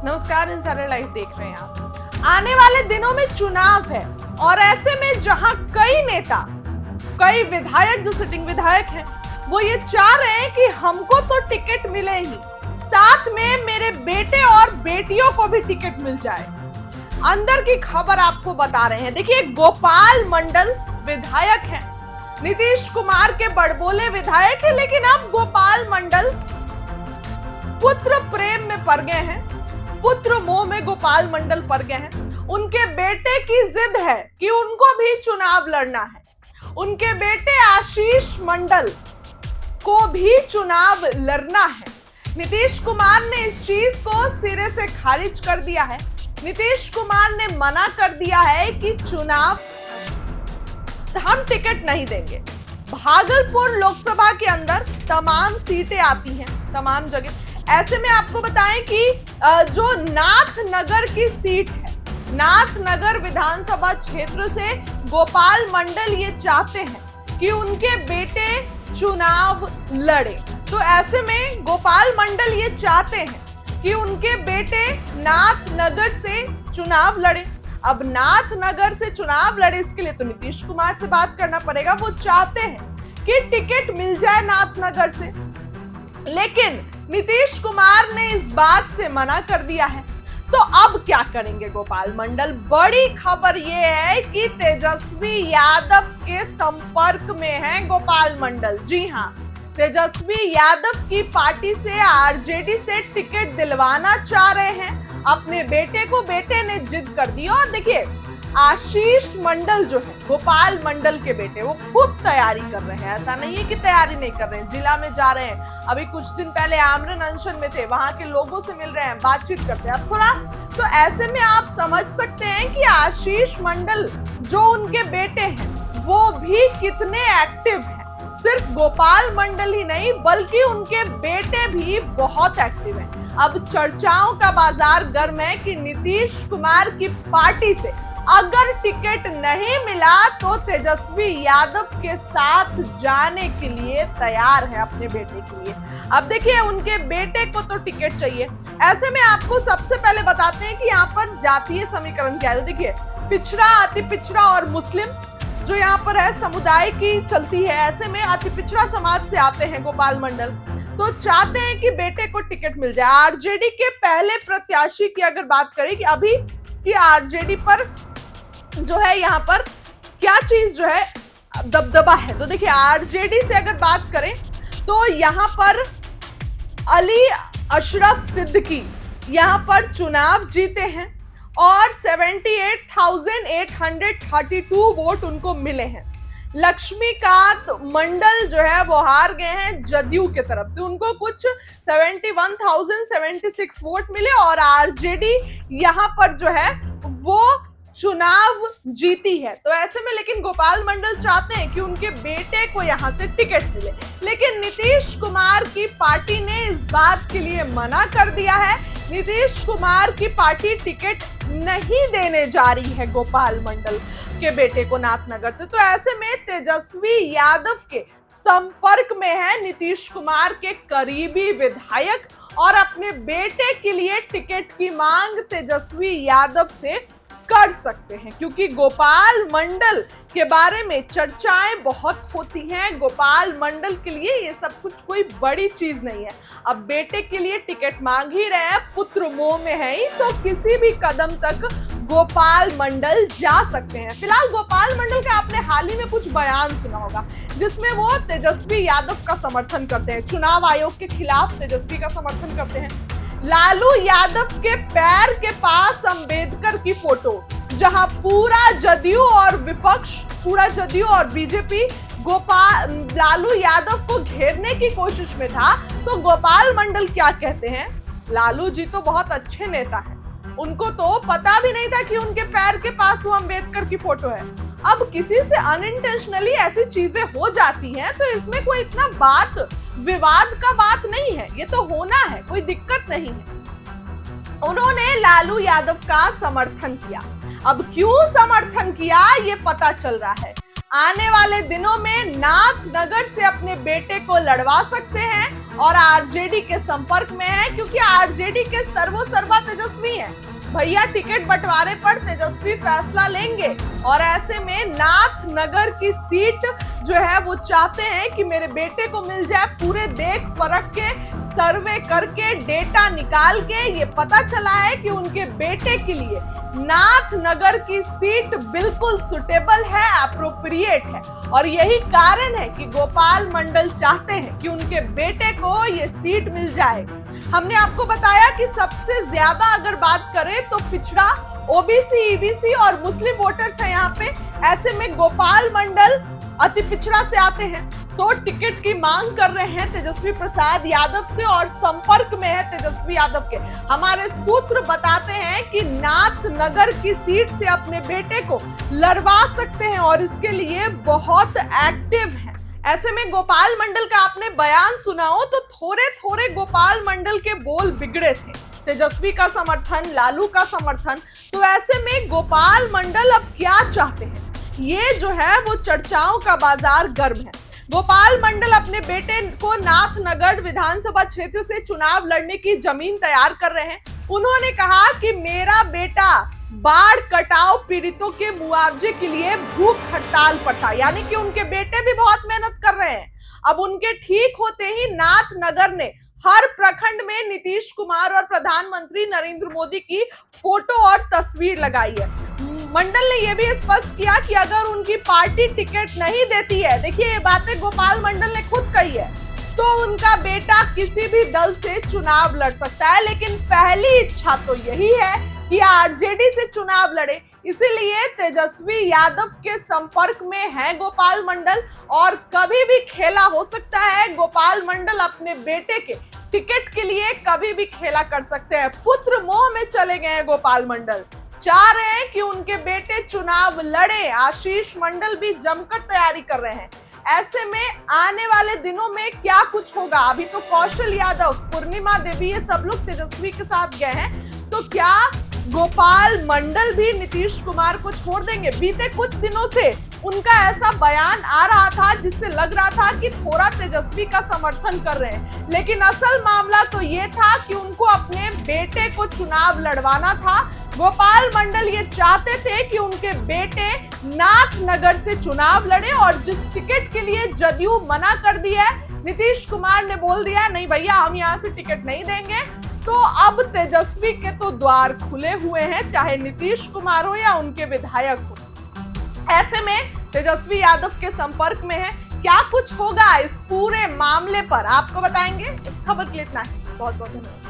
नमस्कार, insider live देख रहे हैं आप। आने वाले दिनों में चुनाव है और ऐसे में जहां कई नेता, कई विधायक जो सिटिंग विधायक हैं, वो ये चाह रहे हैं कि हमको तो टिकट मिले ही, साथ में मेरे बेटे और बेटियों को भी टिकट मिल जाए। अंदर की खबर आपको बता रहे हैं। देखिए, गोपाल मंडल विधायक हैं, नीतीश कुमार के बड़बोले विधायक है, लेकिन अब गोपाल मंडल पुत्र प्रेम में पड़ गए हैं, पुत्र मोह में गोपाल मंडल पड़ गए हैं। उनके बेटे की जिद है कि उनको भी चुनाव लड़ना है। उनके बेटे आशीष मंडल को भी चुनाव लड़ना है। नीतीश कुमार ने इस चीज को सिरे से खारिज कर दिया है। नीतीश कुमार ने मना कर दिया है कि चुनाव हम टिकट नहीं देंगे। भागलपुर लोकसभा के अंदर तमाम सीटें आती हैं, तमाम जगह। ऐसे में आपको बताएं कि जो नाथनगर की सीट है, नाथनगर विधानसभा क्षेत्र से गोपाल मंडल ये चाहते हैं कि उनके बेटे चुनाव लड़े। तो ऐसे में गोपाल मंडल ये चाहते हैं कि उनके बेटे नाथनगर से चुनाव लड़े। अब नाथनगर से चुनाव लड़े, इसके लिए तो नीतीश कुमार से बात करना पड़ेगा। वो चाहते हैं कि टिकट मिल जाए नाथनगर से, लेकिन नीतीश कुमार ने इस बात से मना कर दिया है। तो अब क्या करेंगे गोपाल मंडल? बड़ी खबर यह है कि तेजस्वी यादव के संपर्क में है गोपाल मंडल। जी हां, तेजस्वी यादव की पार्टी से, आरजेडी से टिकट दिलवाना चाह रहे हैं अपने बेटे को। बेटे ने जिद कर दी। और देखिए, आशीष मंडल जो है गोपाल मंडल के बेटे, वो खूब तैयारी कर रहे हैं। ऐसा नहीं है कि तैयारी नहीं कर रहे हैं, जिला में जा रहे हैं। अभी कुछ दिन पहले आमरण अनशन में थे, वहां के लोगों से मिल रहे हैं, बातचीत करते हैं। अब थोड़ा तो ऐसे में आप समझ सकते हैं कि आशीष मंडल जो उनके बेटे हैं वो भी कितने एक्टिव हैं। सिर्फ गोपाल मंडल ही नहीं, बल्कि उनके बेटे भी बहुत एक्टिव हैं। अब चर्चाओं का बाजार गर्म है कि नीतीश कुमार की पार्टी से अगर टिकट नहीं मिला तो तेजस्वी यादव के साथ जाने के लिए तैयार है अपने बेटे के लिए। अब देखिए, उनके बेटे को तो टिकट चाहिए। ऐसे में आपको सबसे पहले बताते हैं कि यहाँ पर जातीय समीकरण क्या है। तो देखिए, पिछड़ा, अति पिछड़ा और मुस्लिम जो यहाँ पर है समुदाय की चलती है। ऐसे में अति पिछड़ा समाज से आते हैं गोपाल मंडल, तो चाहते हैं कि बेटे को टिकट मिल जाए। आरजेडी के पहले प्रत्याशी की अगर बात करें कि अभी की आरजेडी पर जो है, यहाँ पर क्या चीज जो है दबदबा है। तो देखिए, आरजेडी से अगर बात करें तो यहाँ पर अली अशरफ सिद्दीकी यहाँ पर चुनाव जीते हैं और 78,832 वोट उनको मिले हैं। लक्ष्मीकांत मंडल जो है वो हार गए हैं जदयू के तरफ से, उनको कुछ 71,076 वोट मिले। और आरजेडी यहाँ पर जो है वो चुनाव जीती है। तो ऐसे में लेकिन गोपाल मंडल चाहते हैं कि उनके बेटे को यहां से टिकट मिले, लेकिन नीतीश कुमार की पार्टी ने इस बात के लिए मना कर दिया है। नीतीश कुमार की पार्टी टिकट नहीं देने जा रही है गोपाल मंडल के बेटे को नाथनगर से। तो ऐसे में तेजस्वी यादव के संपर्क में है नीतीश कुमार के करीबी विधायक और अपने बेटे के लिए टिकट की मांग तेजस्वी यादव से कर सकते हैं, क्योंकि गोपाल मंडल के बारे में चर्चाएं बहुत होती हैं। गोपाल मंडल के लिए ये सब कुछ कोई बड़ी चीज नहीं है। अब बेटे के लिए टिकट मांग ही रहे हैं, पुत्र मोह में है ही, तो किसी भी कदम तक गोपाल मंडल जा सकते हैं। फिलहाल गोपाल मंडल का आपने हाल ही में कुछ बयान सुना होगा जिसमें वो तेजस्वी यादव का समर्थन करते हैं, चुनाव आयोग के खिलाफ तेजस्वी का समर्थन करते हैं। लालू यादव के पैर के पास अंबेडकर की फोटो, जहां पूरा जदयू और विपक्ष, पूरा जदयू और बीजेपी लालू यादव को घेरने की कोशिश में था, तो गोपाल मंडल क्या कहते हैं? लालू जी तो बहुत अच्छे नेता हैं, उनको तो पता भी नहीं था कि उनके पैर के पास वो अंबेडकर की फोटो है। अब किसी से अनइंटेंशनली ऐसी चीजें हो जाती हैं तो इसमें कोई इतना विवाद का बात नहीं है, ये तो होना है, कोई दिक्कत नहीं है। उन्होंने लालू यादव का समर्थन किया। अब क्यों समर्थन किया ये पता चल रहा है। आने वाले दिनों में नाथनगर से अपने बेटे को लड़वा सकते हैं और आरजेडी के संपर्क में है, क्योंकि आरजेडी के सर्वोसर्वा तेजस्वी हैं। भैया टिकट बंटवारे पर तेजस्वी फैसला लेंगे और ऐसे में नाथ नगर की सीट जो है वो चाहते हैं कि मेरे बेटे को मिल जाए। पूरे देख परख के, सर्वे करके, डेटा निकाल के ये पता चला है कि उनके बेटे के लिए नाथ नगर की सीट बिल्कुल सुटेबल है, अप्रोप्रिएट है। और यही कारण है कि गोपाल मंडल चाहते हैं कि उनके बेटे को ये सीट मिल जाए। हमने आपको बताया कि सबसे ज्यादा अगर बात करें तो पिछड़ा, ओबीसी, ईबीसी और मुस्लिम वोटर्स हैं यहाँ पे। ऐसे में गोपाल मंडल अति पिछड़ा से आते हैं तो टिकट की मांग कर रहे हैं तेजस्वी प्रसाद यादव से और संपर्क में है तेजस्वी यादव के। हमारे सूत्र बताते हैं कि नाथ नगर की सीट से अपने बेटे को लड़वा सकते हैं और इसके लिए बहुत एक्टिव हैं। ऐसे में गोपाल मंडल का आपने बयान सुना हो तो थोड़े थोड़े गोपाल मंडल के बोल बिगड़े थे। तेजस्वी का समर्थन, लालू का समर्थन, तो ऐसे में गोपाल मंडल अब क्या चाहते हैं, ये जो है वो चर्चाओं का बाजार गर्म है। गोपाल मंडल अपने बेटे को नाथ नगर विधानसभा क्षेत्र से चुनाव लड़ने की जमीन तैयार कर रहे हैं। उन्होंने कहा कि मेरा बेटा बाढ़ कटाव पीड़ितों के मुआवजे के लिए भूख हड़ताल पर था, यानी कि उनके बेटे भी बहुत मेहनत कर रहे हैं। अब उनके ठीक होते ही नाथ नगर ने हर प्रखंड में नीतीश कुमार और प्रधानमंत्री नरेंद्र मोदी की फोटो और तस्वीर लगाई है। मंडल ने यह भी स्पष्ट किया कि अगर उनकी पार्टी टिकट नहीं देती है, देखिए ये बातें गोपाल मंडल ने खुद कही है, तो उनका बेटा किसी भी दल से चुनाव लड़ सकता है। लेकिन पहली इच्छा तो यही है कि आरजेडी से चुनाव लड़े, इसीलिए तेजस्वी यादव के संपर्क में है गोपाल मंडल और कभी भी खेला हो सकता है। गोपाल मंडल अपने बेटे के टिकट के लिए कभी भी खेला कर सकते हैं। पुत्र मोह में चले गए हैं गोपाल मंडल, चाह रहे हैं कि उनके बेटे चुनाव लड़े। आशीष मंडल भी जमकर तैयारी कर रहे हैं। ऐसे में आने वाले दिनों में क्या कुछ होगा, अभी तो कौशल यादव, पूर्णिमा देवी, ये सब लोग तेजस्वी के साथ गए हैं, तो क्या गोपाल मंडल भी नीतीश कुमार को छोड़ देंगे? बीते कुछ दिनों से उनका ऐसा बयान आ रहा था जिससे लग रहा था कि थोड़ा तेजस्वी का समर्थन कर रहे हैं, लेकिन असल मामला तो ये था कि उनको अपने बेटे को चुनाव लड़वाना था। गोपाल मंडल ये चाहते थे कि उनके बेटे नाथ नगर से चुनाव लड़े और जिस टिकट के लिए जदयू मना कर दिया है, नीतीश कुमार ने बोल दिया नहीं भैया हम यहाँ से टिकट नहीं देंगे, तो अब तेजस्वी के तो द्वार खुले हुए हैं, चाहे नीतीश कुमार हो या उनके विधायक हो। ऐसे में तेजस्वी यादव के संपर्क में है। क्या कुछ होगा इस पूरे मामले पर आपको बताएंगे। इस खबर के लिए इतना ही, बहुत बहुत धन्यवाद।